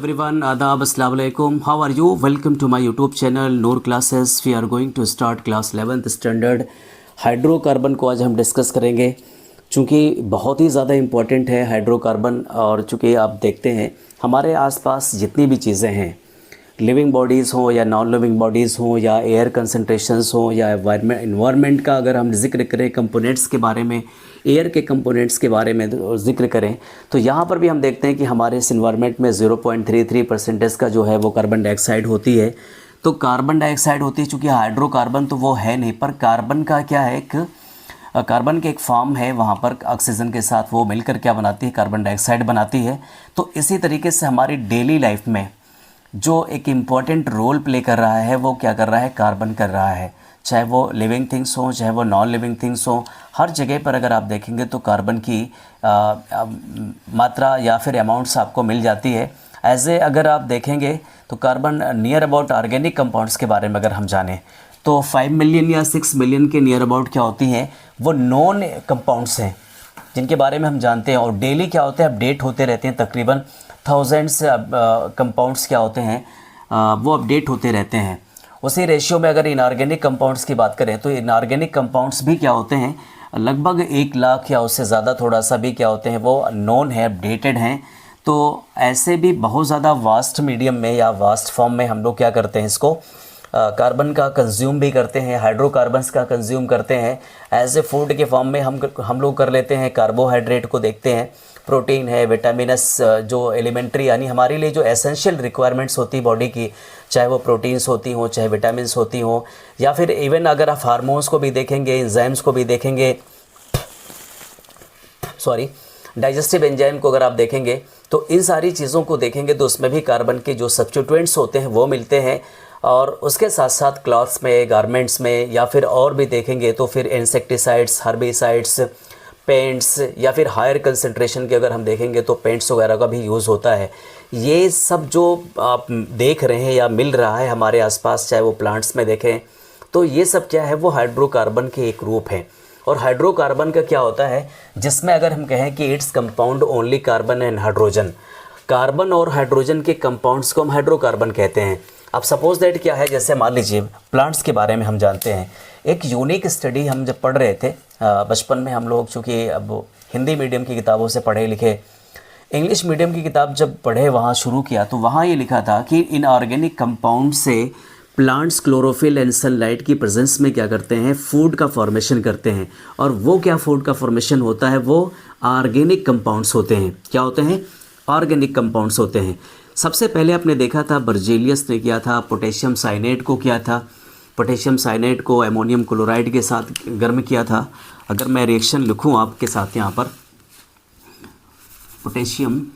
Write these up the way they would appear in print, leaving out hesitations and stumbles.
everyone, Adab, Assalamu alaikum. How are you? Welcome to my YouTube channel Noor Classes. We are going to start class 11th standard. Hydrocarbon को आज हम discuss करेंगे चूँकि बहुत ही ज़्यादा important है hydrocarbon. और चूँकि आप देखते हैं हमारे आसपास जितनी भी चीज़ें हैं, लिविंग बॉडीज़ हों या नॉन लिविंग बॉडीज़ हों या एयर कंसंट्रेशंस हों या एनवायरनमेंट का अगर हम जिक्र करें, कंपोनेंट्स के बारे में, एयर के कंपोनेंट्स के बारे में जिक्र करें, तो यहाँ पर भी हम देखते हैं कि हमारे इस इन्वायरमेंट में 0.33% का जो है वो कार्बन डाइऑक्साइड होती है। तो कार्बन डाइऑक्साइड होती है, चूँकि हाइड्रोकार्बन तो वो है नहीं, पर कार्बन का क्या है, कार्बन के एक फॉर्म है, वहाँ पर ऑक्सीजन के साथ वो मिलकर क्या बनाती है, कार्बन डाइऑक्साइड बनाती है। तो इसी तरीके से हमारी डेली लाइफ में जो एक इम्पॉर्टेंट रोल प्ले कर रहा है वो क्या कर रहा है, कार्बन कर रहा है। चाहे वो लिविंग थिंग्स हों, चाहे वो नॉन लिविंग थिंग्स हों, हर जगह पर अगर आप देखेंगे तो कार्बन की मात्रा या फिर अमाउंट्स आपको मिल जाती है। ऐसे अगर आप देखेंगे तो carbon near about organic compounds के बारे में अगर हम जानें तो 5 मिलियन या 6 मिलियन के नियर अबाउट क्या होती हैं, वो नॉन कंपाउंड्स हैं जिनके बारे में हम जानते हैं। और डेली क्या होते हैं, अपडेट होते रहते हैं, तकरीबन थाउजेंड्स कंपाउंड्स क्या होते हैं, वो अपडेट होते रहते हैं। उसी रेशियो में अगर इनऑर्गेनिक कंपाउंड्स की बात करें तो इनऑर्गेनिक कंपाउंड्स भी क्या होते हैं, लगभग 1 लाख या उससे ज़्यादा थोड़ा सा भी क्या होते हैं, वो नॉन है, अपडेटेड हैं। तो ऐसे भी बहुत ज़्यादा वास्ट मीडियम में या वास्ट फॉर्म में हम लोग क्या करते हैं, इसको कार्बन का कंज्यूम भी करते हैं, हाइड्रोकार्बन्स का कंज्यूम करते हैं। एज ए फूड के फॉर्म में हम लोग कर लेते हैं, कार्बोहाइड्रेट को देखते हैं, प्रोटीन है, विटामिनस, जो एलिमेंट्री यानी हमारे लिए जो एसेंशियल रिक्वायरमेंट्स होती है बॉडी की, चाहे वो प्रोटीन्स होती हों, चाहे विटामिन्स होती हों, या फिर इवन अगर आप हार्मोन्स को भी देखेंगे, एंजाइम्स को भी देखेंगे, डाइजेस्टिव एंजाइम को अगर आप देखेंगे तो इन सारी चीज़ों को देखेंगे तो उसमें भी कार्बन के जो सब्स्टिट्यूएंट्स होते हैं वो मिलते हैं। और उसके साथ साथ क्लॉथ्स में, गारमेंट्स में, या फिर और भी देखेंगे तो फिर इंसेक्टिसाइड्स, हर्बिसाइड्स, पेंट्स, या फिर हायर कंसंट्रेशन के अगर हम देखेंगे तो पेंट्स वगैरह का भी यूज़ होता है। ये सब जो आप देख रहे हैं या मिल रहा है हमारे आसपास, चाहे वो प्लांट्स में देखें, तो ये सब क्या है, वो हाइड्रोकार्बन के एक रूप है। और हाइड्रोकार्बन का क्या होता है, जिसमें अगर हम कहें कि its compound only carbon and hydrogen, carbon और हाइड्रोजन के कंपाउंड्स को हम हाइड्रोकार्बन कहते हैं। अब सपोज दैट क्या है, जैसे मान लीजिए प्लांट्स के बारे में हम जानते हैं, एक यूनिक स्टडी हम जब पढ़ रहे थे बचपन में, हम लोग चूँकि अब हिंदी मीडियम की किताबों से पढ़े लिखे, इंग्लिश मीडियम की किताब जब पढ़े वहाँ शुरू किया तो वहाँ ये लिखा था कि इनऑर्गेनिक कंपाउंड से प्लांट्स क्लोरोफिल एंड सनलाइट की प्रेजेंस में क्या करते हैं, फूड का फॉर्मेशन करते हैं। और वो क्या फूड का फॉर्मेशन होता है, वो ऑर्गेनिक कंपाउंड्स होते हैं। क्या होते हैं, ऑर्गेनिक कंपाउंड्स होते हैं। सबसे पहले आपने देखा था बर्जेलियस ने किया था, पोटेशियम साइनेट को किया था, पोटेशियम साइनेट को अमोनियम क्लोराइड के साथ गर्म किया था। अगर मैं रिएक्शन लिखूँ आपके साथ यहाँ पर, पोटेशियम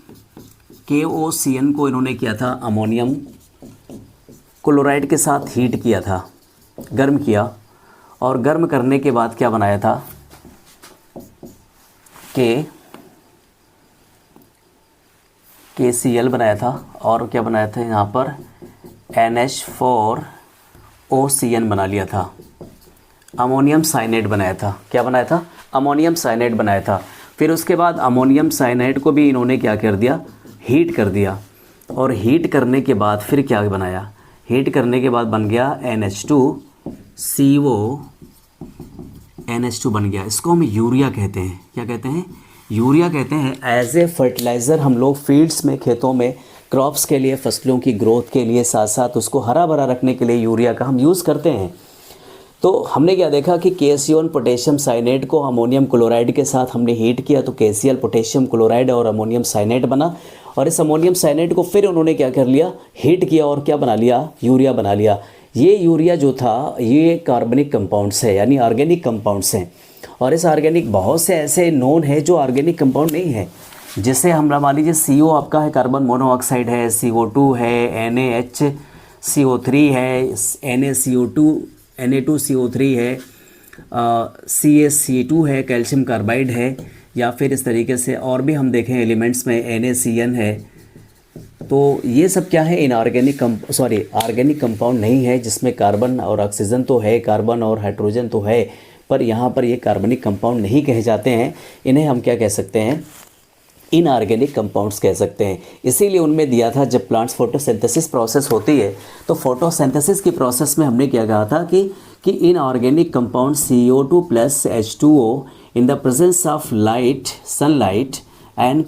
KOCN को इन्होंने किया था अमोनियम क्लोराइड के साथ हीट किया था, गर्म किया, और गर्म करने के बाद क्या बनाया था, KCl बनाया था, और क्या बनाया था यहाँ पर NH4OCN बना लिया था, अमोनियम साइनेट बनाया था। क्या बनाया था, अमोनियम साइनेट बनाया था। फिर उसके बाद अमोनियम साइनेट को भी इन्होंने क्या कर दिया, हीट कर दिया। और हीट करने के बाद फिर क्या बनाया, हीट करने के बाद बन गया NH2 बन गया। इसको हम यूरिया कहते हैं। क्या कहते हैं, यूरिया कहते हैं। एज ए फर्टिलाइज़र हम लोग फील्ड्स में, खेतों में, क्रॉप्स के लिए, फसलों की ग्रोथ के लिए, साथ साथ उसको हरा भरा रखने के लिए यूरिया का हम यूज़ करते हैं। तो हमने क्या देखा कि KCl पोटेशियम साइनेट को अमोनियम क्लोराइड के साथ हमने हीट किया तो KCl पोटेशियम क्लोराइड और अमोनियम साइनेट बना। और इस अमोनियम साइनेट को फिर उन्होंने क्या कर लिया, हीट किया और क्या बना लिया, यूरिया बना लिया। ये यूरिया जो था ये कार्बनिक कंपाउंड्स है, यानी ऑर्गेनिक कंपाउंड्स हैं। और इस ऑर्गेनिक बहुत से ऐसे नोन है जो ऑर्गेनिक कंपाउंड नहीं है, जैसे हम मान लीजिए CO आपका है, कार्बन मोनोऑक्साइड है, CO2 है, NaHCO3 है, NaCO2 Na2CO3 है, CaC2 है, कैल्शियम कार्बाइड है, या फिर इस तरीके से और भी हम देखें एलिमेंट्स में NaCN है। तो ये सब क्या है, इनऑर्गेनिक ऑर्गेनिक कंपाउंड नहीं है, जिसमें कार्बन और ऑक्सीजन तो है, कार्बन और हाइड्रोजन तो है, पर यहाँ पर ये कार्बनिक कंपाउंड नहीं कहे जाते हैं। इन्हें हम क्या कह सकते हैं, इनऑर्गेनिक कंपाउंड्स कह सकते हैं। इसीलिए उनमें दिया था जब प्लांट्स फोटोसिंथेसिस प्रोसेस होती है तो फोटोसिंथेसिस की प्रोसेस में हमने क्या कहा था कि inorganic compound CO2 plus H2O in the presence of light, sunlight and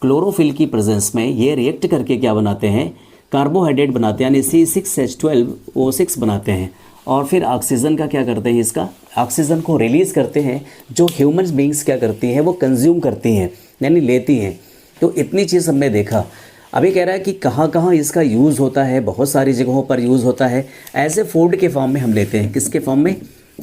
chlorophyll की प्रेजेंस में ये रिएक्ट करके क्या बनाते हैं, कार्बोहाइड्रेट बनाते हैं, यानी C6H12O6 बनाते हैं। और फिर ऑक्सीजन का क्या करते हैं, इसका ऑक्सीजन को रिलीज़ करते हैं, जो ह्यूमन बींग्स क्या करती हैं वो कंज्यूम करती हैं, यानी लेती हैं। तो इतनी चीज़ हमने देखा। अभी कह रहा है कि कहाँ कहाँ इसका यूज़ होता है, बहुत सारी जगहों पर यूज़ होता है। एज ए फूड के फॉर्म में हम लेते हैं, किसके फॉर्म में,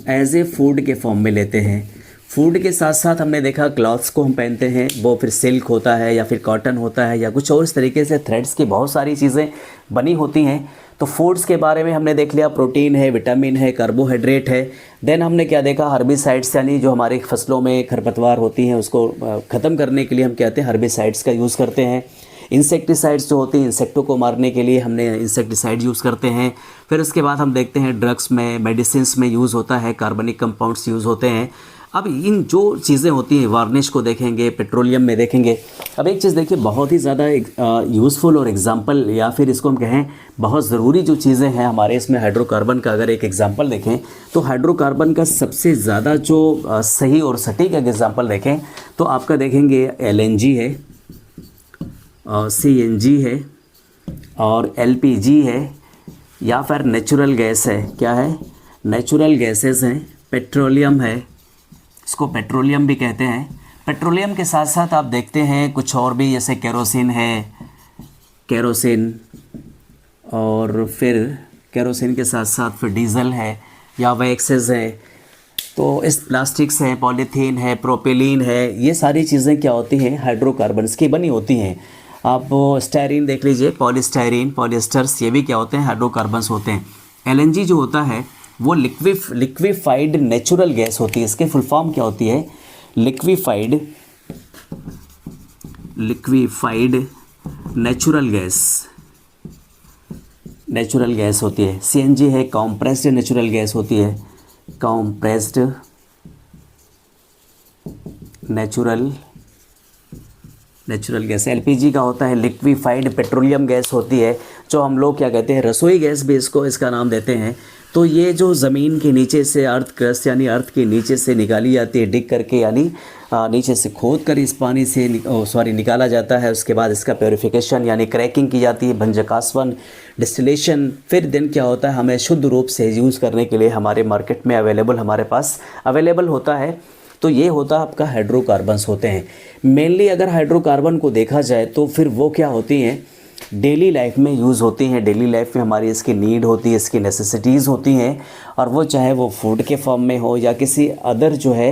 एज ए फूड के फॉर्म में लेते हैं। फूड के साथ साथ हमने देखा क्लॉथ्स को हम पहनते हैं, वो फिर सिल्क होता है या फिर कॉटन होता है या कुछ और इस तरीके से थ्रेड्स की बहुत सारी चीज़ें बनी होती हैं। तो फूड्स के बारे में हमने देख लिया, प्रोटीन है, विटामिन है, कार्बोहाइड्रेट है। देन हमने क्या देखा, हर्बिसाइड्स, यानी जो हमारे फसलों में खरपतवार होती हैं उसको ख़त्म करने के लिए हम कहते हैं हर्बिसाइड्स का यूज़ करते हैं। इंसेक्टिसाइड्स जो होती हैं, इंसेक्टों को मारने के लिए हमने इंसेक्टिसाइड यूज़ करते हैं। फिर उसके बाद हम देखते हैं ड्रग्स में, मेडिसिन्स में यूज़ होता है, कार्बनिक कंपाउंड्स यूज़ होते हैं। अब इन जो चीज़ें होती हैं, वार्निश को देखेंगे, पेट्रोलियम में देखेंगे। अब एक चीज़ देखिए, बहुत ही ज़्यादा यूज़फुल और एग्जाम्पल, या फिर इसको हम कहें बहुत ज़रूरी जो चीज़ें हैं हमारे इसमें, हाइड्रोकार्बन का अगर एक एग्जाम्पल देखें तो हाइड्रोकार्बन का सबसे ज़्यादा जो सही और सटीक एक एग्जाम्पल देखें तो आपका देखेंगे LNG है, CNG है और LPG है, या फिर नेचुरल गैस है। क्या है, नेचुरल गैसेस हैं, पेट्रोलियम है, इसको पेट्रोलियम भी कहते हैं। पेट्रोलियम के साथ साथ आप देखते हैं कुछ और भी, जैसे केरोसिन है, केरोसिन, और फिर केरोसिन के साथ साथ फिर डीजल है या वैक्सेस है। तो इस प्लास्टिक्स है, पॉलीथीन है, प्रोपिलीन है, ये सारी चीज़ें क्या होती हैं, हाइड्रोकार्बन्स की बनी होती हैं। आप स्टायरीन देख लीजिए, पॉलीस्टायरीन, पॉलिएस्टर्स, ये भी क्या होते हैं, हाइड्रोकार्बन्स होते हैं। LNG जो होता है वो लिक्विफाइड नेचुरल गैस होती है। इसके फुल फॉर्म क्या होती है, लिक्विफाइड नेचुरल गैस होती है। CNG है, कॉम्प्रेस्ड नेचुरल गैस होती है, कॉम्प्रेस्ड नेचुरल गैस। LPG का होता है लिक्विफाइड पेट्रोलियम गैस होती है, जो हम लोग क्या कहते हैं, रसोई गैस भी इसका नाम देते हैं। तो ये जो ज़मीन के नीचे से, अर्थ क्रस्ट यानी अर्थ के नीचे से निकाली जाती है, डिग करके, यानी नीचे से खोद कर इस पानी से निकाला जाता है। उसके बाद इसका प्योरीफिकेशन यानी क्रैकिंग की जाती है, भंजकास्वन, डिस्टिलेशन। फिर दिन क्या होता है, हमें शुद्ध रूप से यूज़ करने के लिए हमारे मार्केट में हमारे पास अवेलेबल होता है। तो ये होता है आपका हाइड्रोकार्बन्स होते हैं। मेनली अगर हाइड्रोकार्बन को देखा जाए तो फिर वो क्या होती हैं, डेली लाइफ में यूज़ होती हैं। डेली लाइफ में हमारी इसकी नीड होती है, इसकी नेसेसिटीज़ होती हैं, और वो चाहे वो फूड के फॉर्म में हो या किसी अदर जो है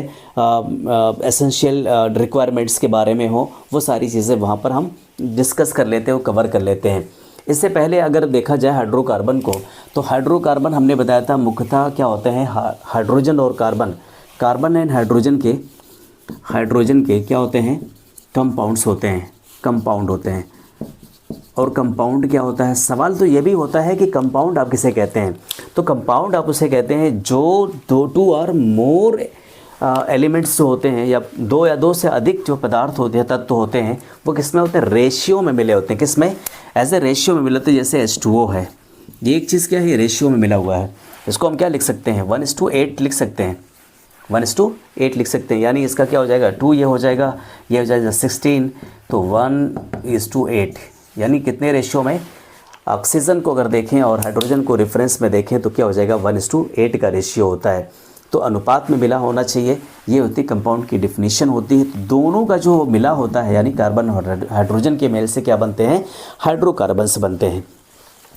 एसेंशियल रिक्वायरमेंट्स के बारे में हो, वो सारी चीज़ें वहाँ पर हम डिस्कस कर लेते हैं, कवर कर लेते हैं। इससे पहले अगर देखा जाए हाइड्रोकार्बन को, तो हाइड्रोकार्बन हमने बताया था मुख्यतः क्या होते हैं, हाइड्रोजन और कार्बन एंड हाइड्रोजन के क्या होते हैं, कंपाउंड्स होते हैं, कंपाउंड होते हैं। और कंपाउंड क्या होता है, सवाल तो ये भी होता है कि कंपाउंड आप किसे कहते हैं। तो कंपाउंड आप उसे कहते हैं जो 2 और मोर एलिमेंट्स जो होते हैं, या 2 या 2 से अधिक जो पदार्थ होते हैं, तत्व होते हैं, वो किस में होते हैं, रेशियो में मिले होते हैं। किस में, एज ए रेशियो में मिले होते हैं। जैसे H2O है, ये एक चीज़ क्या है, ये रेशियो में मिला हुआ है। इसको हम क्या लिख सकते हैं, 1:8 लिख सकते हैं, 1:8 लिख सकते हैं। यानी इसका क्या हो जाएगा, 2 ये हो जाएगा, ये हो जाएगा 16, तो 1:8, यानी कितने रेशियो में, ऑक्सीजन को अगर देखें और हाइड्रोजन को रेफरेंस में देखें तो क्या हो जाएगा, 1:8 का रेशियो होता है। तो अनुपात में मिला होना चाहिए, ये होती कंपाउंड की डिफिनीशन होती है। तो दोनों का जो मिला होता है, यानी कार्बन और हाइड्रोजन के मेल से क्या बनते हैं, हाइड्रोकार्बन्स बनते हैं।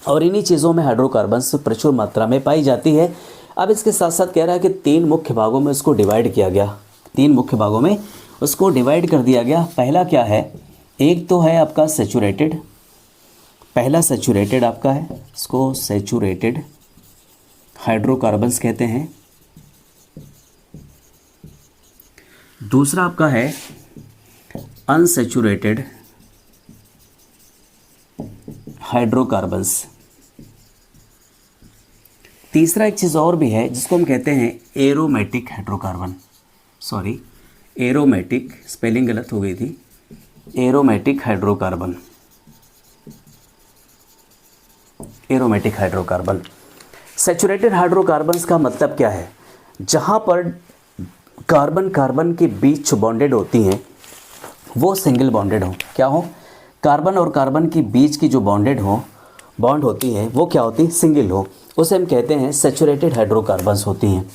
और इन्हीं चीज़ों में हाइड्रोकार्बन्स प्रचुर मात्रा में पाई जाती है। अब इसके साथ साथ कह रहा है कि 3 मुख्य भागों में उसको डिवाइड किया गया, 3 मुख्य भागों में उसको डिवाइड कर दिया गया। पहला क्या है, एक तो है आपका सैचुरेटेड, पहला सैचुरेटेड आपका है, इसको सैचुरेटेड हाइड्रोकार्बन्स कहते हैं। दूसरा आपका है अनसैचुरेटेड हाइड्रोकार्बन्स। तीसरा एक चीज़ और भी है जिसको हम कहते हैं एरोमेटिक हाइड्रोकार्बन, एरोमेटिक, स्पेलिंग गलत हो गई थी, aromatic hydrocarbon, aromatic hydrocarbon. Saturated hydrocarbons का मतलब क्या है? जहाँ पर कार्बन कार्बन के बीच बॉन्डेड होती हैं वो सिंगल बॉन्डेड हो। क्या हो? कार्बन और कार्बन के बीच की जो बॉन्ड होती हैं वो क्या होती है? सिंगल हो। उसे हम कहते हैं सैचुरेटेड हाइड्रोकार्बन्स होती हैं।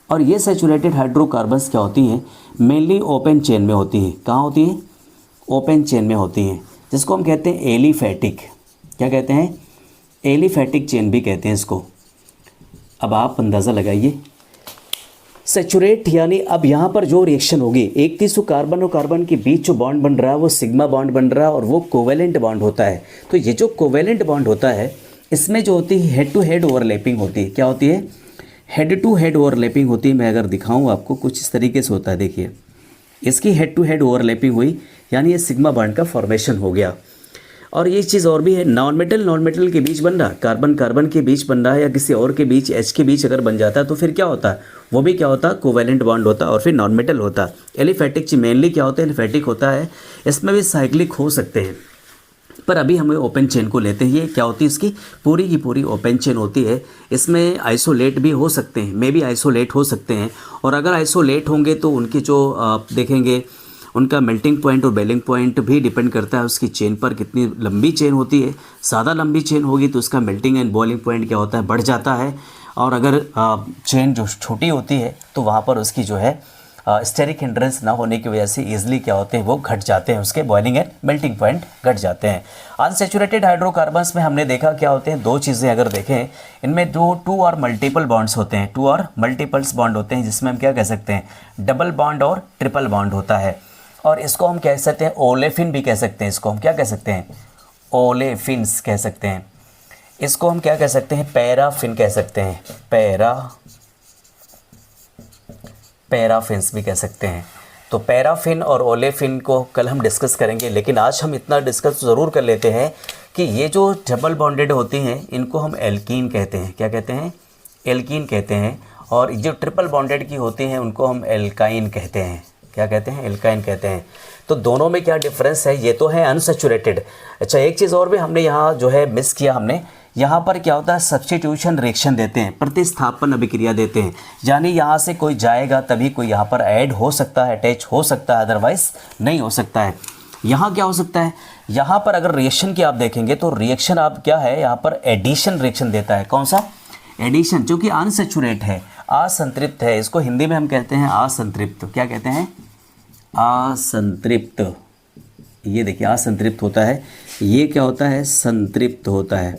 और ये सैचुरेटेड हाइड्रोकार्बन्स क्या होती हैं? मेनली ओपन चेन में होती हैं। कहाँ होती हैं? ओपन चेन में होती हैं, जिसको हम कहते हैं एलिफैटिक। क्या कहते हैं? एलिफैटिक चेन भी कहते हैं इसको। अब आप अंदाज़ा लगाइए, सैचुरेट यानी अब यहाँ पर जो रिएक्शन होगी, एक चीज़ तो कार्बन और कार्बन के बीच जो बॉन्ड बन रहा है वो सिग्मा बॉन्ड बन रहा है और वो कोवेलेंट बॉन्ड होता है। तो ये जो कोवेलेंट बॉन्ड होता है इसमें जो होती है हेड टू हेड ओवरलैपिंग होती है। क्या होती है? हेड टू हेड ओवरलैपिंग होती है। मैं अगर दिखाऊँ आपको कुछ इस तरीके से होता है, देखिए इसकी हेड टू हेड ओवरलैपिंग हुई यानी ये सिग्मा बॉन्ड का फॉर्मेशन हो गया। और ये चीज़ और भी है, नॉन मेटल के बीच बन रहा, कार्बन कार्बन के बीच बन रहा है या किसी और के बीच, एच के बीच अगर बन जाता है तो फिर क्या होता है? वो भी क्या होता है? कोवेलेंट बॉन्ड होता है और फिर नॉन मेटल होता है। एलिफैटिक मेनली क्या होता है? एलिफैटिक होता है। इसमें भी साइक्लिक हो सकते हैं, पर अभी हमें ओपन चेन को लेते हैं। ये क्या होती है? इसकी पूरी की पूरी ओपन चेन होती है। इसमें आइसोलेट भी हो सकते हैं, मे भी आइसोलेट हो सकते हैं। और अगर आइसोलेट होंगे तो उनकी जो आप देखेंगे उनका मेल्टिंग पॉइंट और बॉइलिंग पॉइंट भी डिपेंड करता है उसकी चेन पर, कितनी लंबी चेन होती है। ज़्यादा लंबी चेन होगी तो उसका मेल्टिंग एंड बॉइलिंग पॉइंट क्या होता है? बढ़ जाता है। और अगर चेन जो छोटी होती है तो वहाँ पर उसकी जो है स्टेरिक हिंड्रेंस ना होने की वजह से ईजिली क्या होते हैं? वो घट जाते हैं, उसके बॉइलिंग एंड मेल्टिंग पॉइंट घट जाते हैं। अनसैचुरेटेड हाइड्रोकार्बन्स में हमने देखा क्या होते हैं? दो चीज़ें अगर देखें, इनमें जो टू और मल्टीपल बॉन्ड्स होते हैं, टू और मल्टीपल्स बॉन्ड होते हैं, जिसमें हम क्या कह सकते हैं? डबल बॉन्ड और ट्रिपल बॉन्ड होता है। और इसको हम कह सकते हैं ओलेफिन भी कह सकते हैं। इसको हम क्या कह सकते हैं? ओलेफिन्स कह सकते हैं। इसको हम क्या कह सकते हैं? पैराफिन कह सकते हैं। पैराफिन्स भी कह सकते हैं। तो पैराफिन और ओलेफिन को कल हम डिस्कस करेंगे, लेकिन आज हम इतना डिस्कस ज़रूर कर लेते हैं कि ये जो डबल बॉन्डेड होती हैं इनको हम एल्कीन कहते हैं। क्या कहते हैं? एल्कीन कहते हैं। और जो ट्रिपल बॉन्डेड की होती हैं उनको हम एल्काइन कहते हैं। क्या कहते हैं? एल्काइन कहते हैं। तो दोनों में क्या डिफरेंस है? ये तो है अनसैचुरेटेड। अच्छा, एक चीज़ और भी हमने यहाँ जो है मिस किया हमने, यहाँ पर क्या होता है? सब्स्टिट्यूशन रिएक्शन देते हैं, प्रतिस्थापन अभिक्रिया देते हैं। यानी यहाँ से कोई जाएगा तभी कोई यहाँ पर ऐड हो सकता है, अटैच हो सकता है, अदरवाइज नहीं हो सकता है। यहाँ क्या हो सकता है? यहाँ पर अगर रिएक्शन की आप देखेंगे तो रिएक्शन आप क्या है? यहाँ पर एडिशन रिएक्शन देता है। कौन सा? एडिशन, जो कि अनसैचुरेट है, असंतृप्त है। इसको हिंदी में हम कहते हैं असंतृप्त। क्या कहते हैं? असंतृप्त। ये देखिए असंतृप्त होता है, ये क्या होता है? संतृप्त होता है।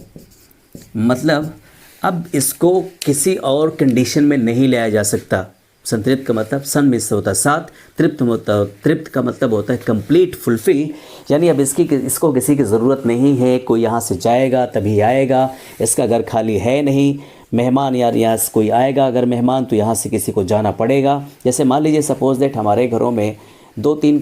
मतलब अब इसको किसी और कंडीशन में नहीं लाया जा सकता। संतृप्त का मतलब सन मिस से होता है साथ, तृप्त का मतलब होता है कंप्लीट, फुलफिल। यानी अब इसको किसी की ज़रूरत नहीं है, कोई यहाँ से जाएगा तभी आएगा, इसका घर खाली है नहीं, मेहमान यार यहाँ से कोई आएगा अगर मेहमान तो यहाँ से किसी को जाना पड़ेगा। जैसे मान लीजिए सपोज दैट हमारे घरों में 3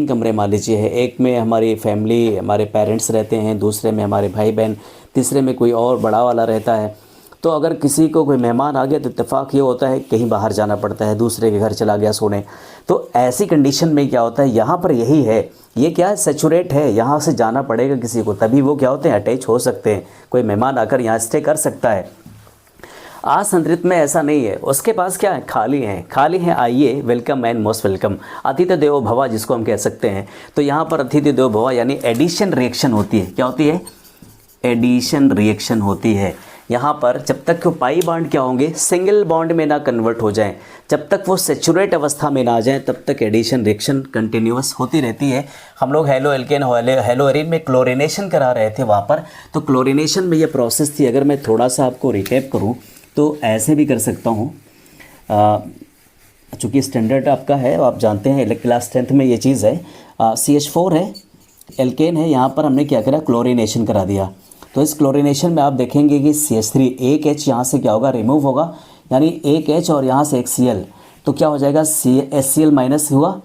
कमरे मान लीजिए है, एक में हमारी फैमिली, हमारे पेरेंट्स रहते हैं, दूसरे में हमारे भाई बहन, तीसरे में कोई और बड़ा वाला रहता है। तो अगर किसी को कोई मेहमान आ गया तो इत्तेफाक ये होता है कहीं बाहर जाना पड़ता है, दूसरे के घर चला गया सोने। तो ऐसी कंडीशन में क्या होता है? यहाँ पर यही है, ये क्या है? सैचुरेट है, यहाँ से जाना पड़ेगा किसी को तभी वो क्या होते हैं? अटैच हो सकते हैं, कोई मेहमान आकर यहाँ स्टे कर सकता है। असंतृप्त में ऐसा नहीं है, उसके पास क्या है? खाली है, आइए, वेलकम एंड मोस्ट वेलकम, अतिथि देवो भव जिसको हम कह सकते हैं। तो यहाँ पर अतिथि देवो भव यानी एडिशन रिएक्शन होती है। क्या होती है? एडिशन रिएक्शन होती है। यहाँ पर जब तक वो पाई बॉन्ड क्या होंगे? सिंगल बॉन्ड में ना कन्वर्ट हो जाएं, जब तक वो सैचुरेट अवस्था में ना आ जाएं, तब तक एडिशन रिएक्शन कंटिन्यूअस होती रहती है। हम लोग हेलो एल्केन हेलो एरिन में क्लोरिनेशन करा रहे थे वहाँ पर, तो क्लोरिनेशन में ये प्रोसेस थी। अगर मैं थोड़ा सा आपको रिकैप करूँ तो ऐसे भी कर सकता हूँ, चूँकि स्टैंडर्ड आपका है, आप जानते हैं क्लास 10th में ये चीज़ है। CH4 है, एल्केन है, यहाँ पर हमने क्या करा? क्लोरिनेशन करा दिया। तो इस क्लोरिनेशन में आप देखेंगे कि CH3 एक H यहाँ से क्या होगा? रिमूव होगा, यानी एक H और यहाँ से एक Cl, तो क्या हो जाएगा? HCl माइनस हुआ,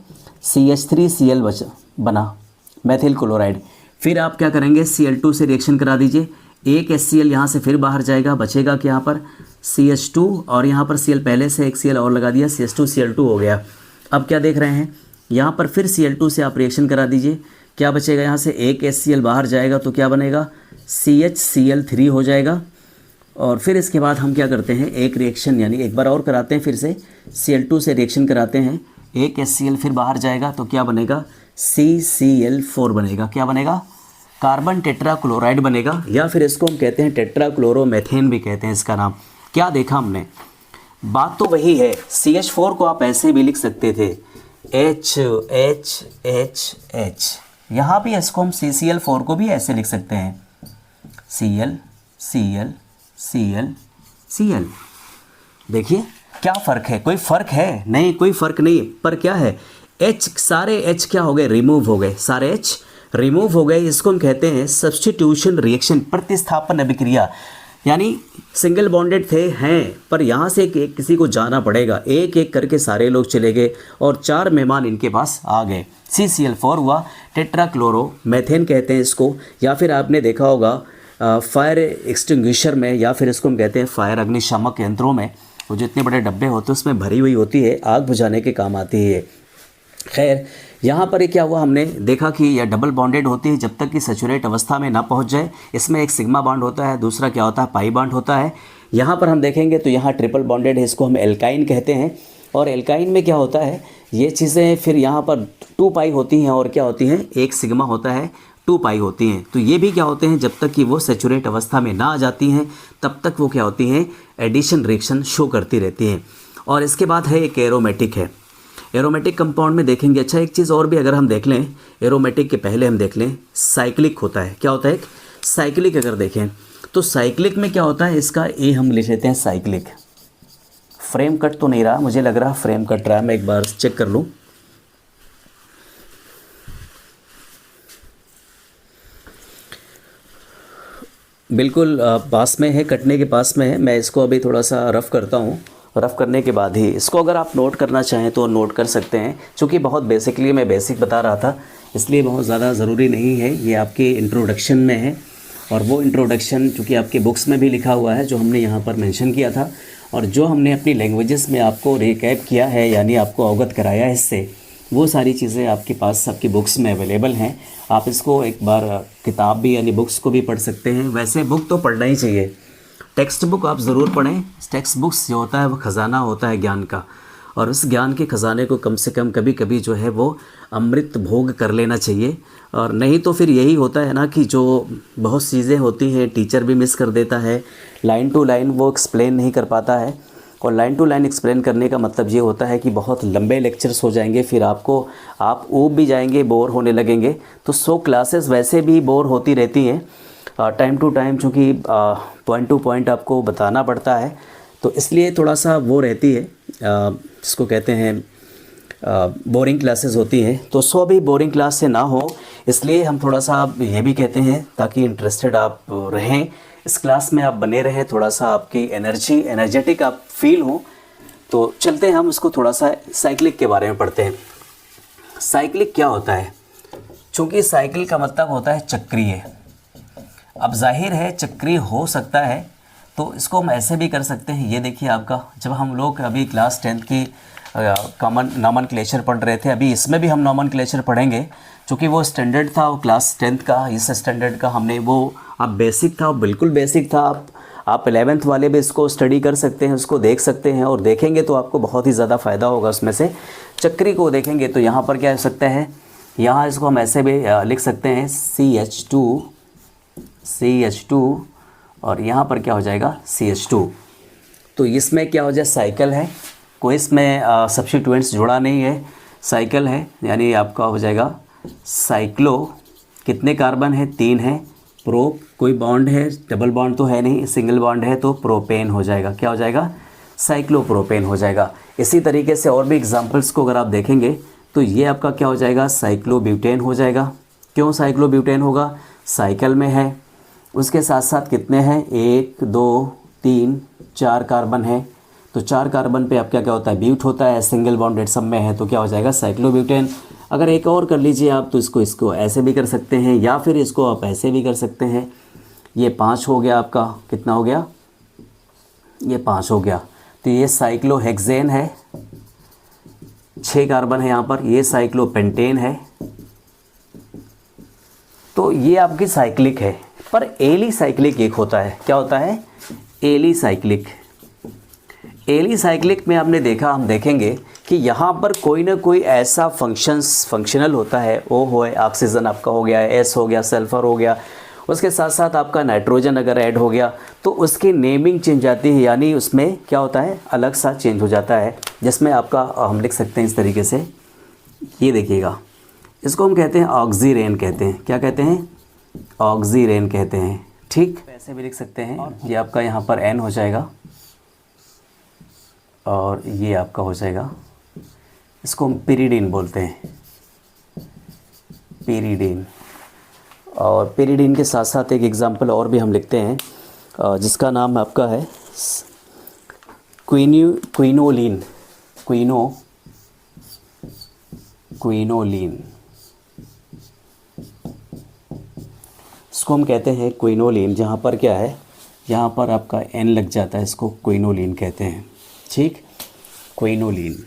CH3Cl बना मेथिल क्लोराइड। फिर आप क्या करेंगे? Cl2 से रिएक्शन करा दीजिए, एक HCl यहाँ से फिर बाहर जाएगा, बचेगा कि यहाँ पर CH2 और यहाँ पर Cl पहले से एक Cl और लगा दिया, CH2Cl2 हो गया। अब क्या देख रहे हैं? यहाँ पर फिर Cl2 से आप रिएक्शन करा दीजिए, क्या बचेगा यहाँ से, एक HCl बाहर जाएगा तो क्या बनेगा, CHCl3 हो जाएगा। और फिर इसके बाद हम क्या करते हैं, एक रिएक्शन यानी एक बार और कराते हैं, फिर से Cl2 से रिएक्शन कराते हैं, एक HCl फिर बाहर जाएगा तो क्या बनेगा, CCl4 बनेगा। क्या बनेगा, कार्बन टेट्राक्लोराइड बनेगा, या फिर इसको हम कहते हैं टेट्राक्लोरोमेथेन भी कहते हैं इसका नाम। क्या देखा हमने, बात तो वही है। CH4 को आप ऐसे भी लिख सकते थे, HHHH। यहाँ भी इसको हम CCl4 को भी ऐसे लिख सकते हैं, Cl Cl Cl Cl। देखिए क्या फ़र्क है, कोई फ़र्क है नहीं, कोई फ़र्क नहीं, पर क्या है, H, सारे H क्या हो गए, रिमूव हो गए, सारे H रिमूव हो गए। इसको हम कहते हैं सब्स्टिट्यूशन रिएक्शन, प्रतिस्थापन अभिक्रिया। यानी सिंगल बॉन्डेड थे हैं, पर यहाँ से एक किसी को जाना पड़ेगा, एक एक करके सारे लोग चले गए और 4 मेहमान इनके पास आ गए। CCl4 हुआ, टेट्राक्लोरोमेथेन कहते हैं इसको, या फिर आपने देखा होगा फायर एक्सटिंग्विशर में, या फिर इसको हम कहते हैं फायर अग्निशामक यंत्रों में, वो जो इतने बड़े डब्बे होते हैं उसमें भरी हुई होती है, आग बुझाने के काम आती है। खैर यहाँ पर क्या हुआ, हमने देखा कि यह डबल बॉन्डेड होती है जब तक कि सैचुरेट अवस्था में ना पहुँच जाए। इसमें एक सिग्मा बॉन्ड होता है, दूसरा क्या होता है, पाई बॉन्ड होता है। यहाँ पर हम देखेंगे तो यहाँ ट्रिपल बॉन्डेड है, इसको हम एल्काइन कहते हैं। और एल्काइन में क्या होता है, ये चीज़ें फिर यहाँ पर 2 पाई होती हैं, और क्या होती हैं, एक सिग्मा होता है, 2 पाई होती हैं। तो ये भी क्या होते हैं, जब तक कि वो सैचुरेट अवस्था में ना आ जाती हैं तब तक वो क्या होती हैं, एडिशन रिएक्शन शो करती रहती हैं। और इसके बाद है एक एरोमेटिक है, एरोमेटिक कंपाउंड में देखेंगे। अच्छा एक चीज़ और भी अगर हम देख लें, एरोमेटिक के पहले हम देख लें, साइक्लिक होता है। क्या होता है, एक साइक्लिक अगर देखें तो साइक्लिक में क्या होता है, इसका ए हम लिख लेते हैं साइक्लिक। फ्रेम कट तो नहीं रहा, मुझे लग रहा फ्रेम कट रहा है, मैं एक बार चेक कर लूँ। बिल्कुल पास में है, कटने के पास में है। मैं इसको अभी थोड़ा सा रफ़ करता हूँ, रफ़ करने के बाद ही इसको अगर आप नोट करना चाहें तो नोट कर सकते हैं। चूँकि बहुत बेसिकली मैं बेसिक बता रहा था, इसलिए बहुत ज़्यादा ज़रूरी नहीं है, ये आपके इंट्रोडक्शन में है। और वो इंट्रोडक्शन चूँकि आपके बुक्स में भी लिखा हुआ है, जो हमने यहाँ पर मेंशन किया था, और जो हमने अपनी लैंग्वेजेस में आपको रिकैप किया है, यानी आपको अवगत कराया है इससे, वो सारी चीज़ें आपके पास आपकी बुक्स में अवेलेबल हैं। आप इसको एक बार किताब भी यानी बुक्स को भी पढ़ सकते हैं। वैसे बुक तो पढ़ना ही चाहिए, टेक्स्ट बुक आप ज़रूर पढ़ें। टेक्स्ट बुक्स जो होता है वो ख़जाना होता है ज्ञान का, और उस ज्ञान के ख़जाने को कम से कम कभी कभी जो है वो अमृत भोग कर लेना चाहिए। और नहीं तो फिर यही होता है ना कि जो बहुत चीज़ें होती हैं टीचर भी मिस कर देता है, लाइन टू लाइन वो एक्सप्लेन नहीं कर पाता है। और लाइन टू लाइन एक्सप्लेन करने का मतलब ये होता है कि बहुत लंबे लेक्चर्स हो जाएंगे, फिर आप ऊब भी जाएंगे, बोर होने लगेंगे। तो 100 क्लासेस वैसे भी बोर होती रहती हैं, टाइम टू टाइम, चूँकि पॉइंट टू पॉइंट आपको बताना पड़ता है, तो इसलिए थोड़ा सा वो रहती है, जिसको कहते हैं बोरिंग क्लासेस होती हैं। तो 100 भी बोरिंग क्लास से ना हो, इसलिए हम थोड़ा सा ये भी कहते हैं, ताकि इंटरेस्टेड आप रहें इस क्लास में, आप बने रहें, थोड़ा सा आपकी एनर्जेटिक आप फील हो। तो चलते हैं हम इसको थोड़ा सा साइक्लिक के बारे में पढ़ते हैं। साइक्लिक क्या होता है, चूँकि साइकिल का मतलब होता है चक्रीय। अब जाहिर है चक्रीय हो सकता है, तो इसको हम ऐसे भी कर सकते हैं। ये देखिए आपका, जब हम लोग अभी क्लास 10th की कॉमन नॉमनक्लेचर पढ़ रहे थे, अभी इसमें भी हम नॉमनक्लेचर पढ़ेंगे, क्योंकि वो स्टैंडर्ड था, वो क्लास 10th का, इस स्टैंडर्ड का हमने वो, अब बेसिक था, बिल्कुल बेसिक था। आप 11th वाले भी इसको स्टडी कर सकते हैं, उसको देख सकते हैं, और देखेंगे तो आपको बहुत ही ज़्यादा फ़ायदा होगा उसमें से। चक्री को देखेंगे तो यहाँ पर क्या हो सकता है, यहाँ इसको हम ऐसे भी लिख सकते हैं CH2, और यहाँ पर क्या हो जाएगा CH2। तो इसमें क्या हो जाए, साइकिल है, कोई इसमें सब्स्टिट्यूएंट्स जुड़ा नहीं है, साइकिल है, यानी आपका हो जाएगा साइक्लो। कितने कार्बन है, 3 है। प्रो, कोई बॉन्ड है, डबल बॉन्ड तो है नहीं, सिंगल बॉन्ड है, तो प्रोपेन हो जाएगा। क्या हो जाएगा, साइक्लोप्रोपेन हो जाएगा। इसी तरीके से और भी एग्जांपल्स को अगर आप देखेंगे तो ये आपका क्या हो जाएगा, साइक्लोब्यूटेन हो जाएगा। क्यों साइक्लोब्यूटेन होगा, साइकिल में है। उसके साथ साथ कितने हैं, 1 2 3 4 कार्बन है, तो 4 कार्बन पे आपका क्या होता है, ब्यूट होता है, सिंगल बॉन्डेड सब में है, तो क्या हो जाएगा, साइक्लोब्यूटेन। अगर एक और कर लीजिए आप, तो इसको ऐसे भी कर सकते हैं, या फिर इसको आप ऐसे भी कर सकते हैं। ये 5 हो गया आपका, कितना हो गया, ये 5 हो गया। तो ये साइक्लोहेक्सेन है, 6 कार्बन है यहाँ पर, ये साइक्लोपेंटेन है। तो ये आपकी साइक्लिक है, पर एली साइक्लिक एक होता है। क्या होता है? Eli cyclic. एली साइक्लिक में आपने देखा, हम देखेंगे कि यहाँ पर कोई ना कोई ऐसा फंक्शनल होता है। O हो है, ऑक्सीजन आपका हो गया, S हो गया, सल्फ़र हो गया, उसके साथ साथ आपका नाइट्रोजन अगर ऐड हो गया तो उसकी नेमिंग चेंज आती है, यानी उसमें क्या होता है, अलग सा चेंज हो जाता है। जिसमें आपका हम लिख सकते हैं इस तरीके से, ये देखिएगा, इसको हम कहते हैं ऑक्सीरेन कहते हैं। क्या कहते हैं? ऑक्सीरेन कहते हैं। ठीक, ऐसे भी लिख सकते हैं। ये आपका यहाँ पर N हो जाएगा और ये आपका हो जाएगा, इसको हम पिरिडीन बोलते हैं, पिरिडीन। और पिरिडीन के साथ साथ एक एग्जांपल और भी हम लिखते हैं जिसका नाम आपका है क्विनोलिन। क्विनोलिन, इसको हम कहते हैं क्विनोलिन। जहाँ पर क्या है, यहाँ पर आपका N लग जाता है, इसको क्विनोलिन कहते हैं। ठीक, क्विनोलिन।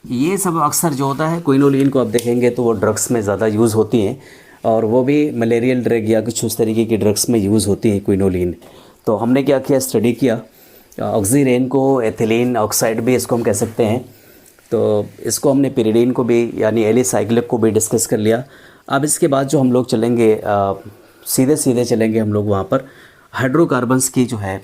ये सब अक्सर जो होता है, क्विनोलिन को आप देखेंगे तो वो ड्रग्स में ज़्यादा यूज़ होती हैं, और वो भी मलेरियल ड्रग या कुछ उस तरीके की ड्रग्स में यूज़ होती है क्विनोलिन। तो हमने क्या किया, स्टडी किया, ऑक्सीरेन को एथिलीन ऑक्साइड भी इसको हम कह सकते हैं। तो इसको हमने पिरिडीन को भी यानी एली साइक्लिक को भी डिस्कस कर लिया। अब इसके बाद जो हम लोग चलेंगे, सीधे चलेंगे हम लोग वहाँ पर हाइड्रोकार्बन्स की जो है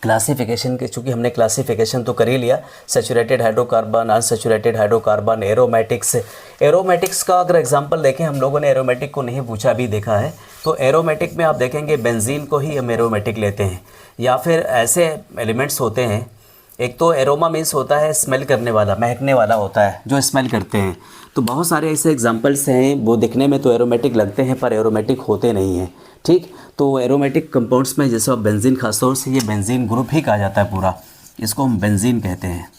क्लासिफिकेशन के। चूँकि हमने क्लासिफिकेशन तो कर ही लिया, saturated hydrocarbon, unsaturated hydrocarbon, aromatics. Aromatics का अगर एग्जांपल देखें, हम लोगों ने एरोमेटिक को नहीं पूछा, भी देखा है। तो एरोमेटिक में आप देखेंगे बेंजीन को ही हम एरोमेटिक लेते हैं, या फिर ऐसे एलिमेंट्स होते हैं। एक तो एरोमा मीन्स होता है स्मेल करने वाला, महकने वाला होता है, जो स्मेल करते हैं। तो बहुत सारे ऐसे एग्जांपल्स हैं, वो दिखने में तो एरोमेटिक लगते हैं पर एरोमेटिक होते नहीं हैं। ठीक, तो एरोमेटिक कंपाउंड्स में जैसे बेंजीन, खासतौर से ये बेंजीन ग्रुप ही कहा जाता है पूरा, इसको हम बेंजीन कहते हैं।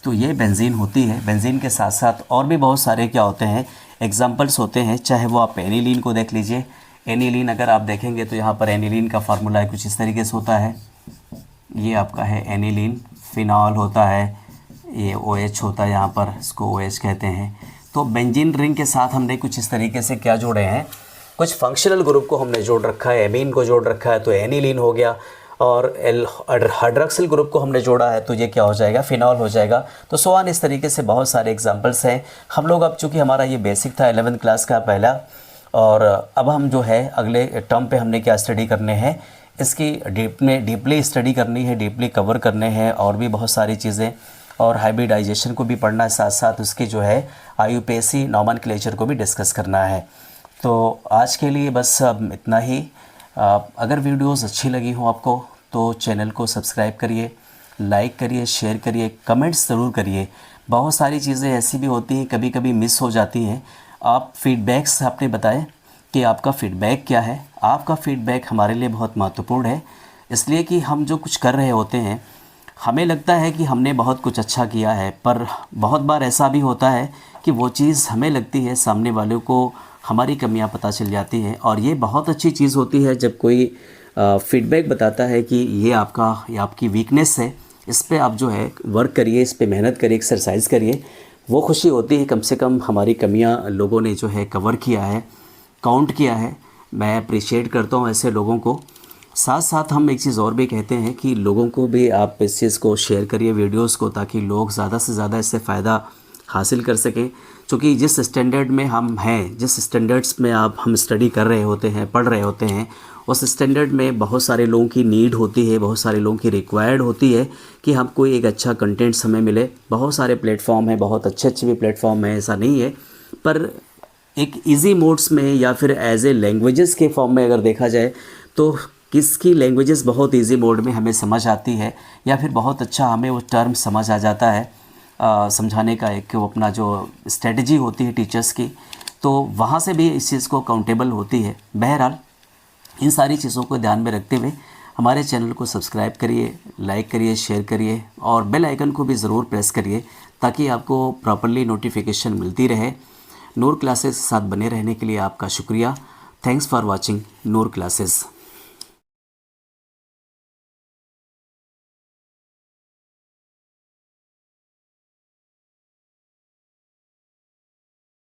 तो ये बेंजीन होती है। बेंजीन के साथ साथ और भी बहुत सारे क्या होते हैं, एग्जांपल्स होते हैं। चाहे वो आप एनिलीन को देख लीजिए, एनिलीन अगर आप देखेंगे तो यहाँ पर एनिलीन का फार्मूला कुछ इस तरीके से होता है। ये आपका है एनिलीन, फिनॉल होता है, ये OH होता है, यहाँ पर इसको OH कहते हैं। तो बेंजीन रिंग के साथ हमने कुछ इस तरीके से क्या जोड़े हैं, कुछ फंक्शनल ग्रुप को हमने जोड़ रखा है, एमीन को जोड़ रखा है तो एनिलीन हो गया, और हाइड्रॉक्सिल ग्रुप को हमने जोड़ा है तो ये क्या हो जाएगा, फिनॉल हो जाएगा। तो सो ऑन, इस तरीके से बहुत सारे एग्जांपल्स हैं। हम लोग अब चूँकि हमारा ये बेसिक था 11th क्लास का पहला, और अब हम जो है अगले टर्म पे हमने क्या स्टडी करने हैं, इसकी डीपली स्टडी करनी है, डीपली कवर करने हैं, और भी बहुत सारी चीज़ें, और हाइब्रिडाइजेशन को भी पढ़ना है, साथ साथ उसकी जो है IUPAC नॉमेनक्लेचर को भी डिस्कस करना है। तो आज के लिए बस अब इतना ही। अगर वीडियोस अच्छी लगी हो आपको तो चैनल को सब्सक्राइब करिए, लाइक करिए, शेयर करिए, कमेंट्स ज़रूर करिए। बहुत सारी चीज़ें ऐसी भी होती हैं कभी कभी मिस हो जाती हैं। आप फीडबैक्स आपने बताएं कि आपका फ़ीडबैक क्या है। आपका फ़ीडबैक हमारे लिए बहुत महत्वपूर्ण है, इसलिए कि हम जो कुछ कर रहे होते हैं, हमें लगता है कि हमने बहुत कुछ अच्छा किया है, पर बहुत बार ऐसा भी होता है कि वो चीज़ हमें लगती है, सामने वालों को हमारी कमियां पता चल जाती हैं। और ये बहुत अच्छी चीज़ होती है जब कोई फीडबैक बताता है कि ये आपकी वीकनेस है, इस पे आप जो है वर्क करिए, इस पे मेहनत करिए, एक्सरसाइज करिए। वो खुशी होती है, कम से कम हमारी कमियां लोगों ने जो है कवर किया है, काउंट किया है। मैं अप्रिशिएट करता हूँ ऐसे लोगों को। साथ साथ हम एक चीज़ और भी कहते हैं कि लोगों को भी आप इस चीज़ को शेयर करिए, वीडियोस को, ताकि लोग ज़्यादा से ज़्यादा इससे फ़ायदा हासिल कर सकें। क्योंकि जिस स्टैंडर्ड में हम हैं, जिस स्टैंडर्ड्स में हम स्टडी कर रहे होते हैं, पढ़ रहे होते हैं, उस स्टैंडर्ड में बहुत सारे लोगों की नीड होती है, बहुत सारे लोगों की रिक्वायर्ड होती है कि हमको एक अच्छा कंटेंट्स हमें मिले। बहुत सारे प्लेटफॉर्म हैं, बहुत अच्छे भी प्लेटफॉर्म हैं, ऐसा नहीं है, पर एक इजी मोड्स में या फिर एज ए लैंग्वेजेस के फॉर्म में अगर देखा जाए तो किसकी लैंग्वेजेस बहुत इजी मोड में हमें समझ आती है, या फिर बहुत अच्छा हमें वो टर्म समझ आ जाता है, समझाने का एक अपना जो स्ट्रेटजी होती है टीचर्स की, तो वहाँ से भी इस चीज़ को काउंटेबल होती है। बहरहाल इन सारी चीज़ों को ध्यान में रखते हुए हमारे चैनल को सब्सक्राइब करिए, लाइक करिए, शेयर करिए, और बेल आइकन को भी ज़रूर प्रेस करिए ताकि आपको प्रॉपर्ली नोटिफिकेशन मिलती रहे। नूर क्लासेस के साथ बने रहने के लिए आपका शुक्रिया। Thanks for watching Noor classes.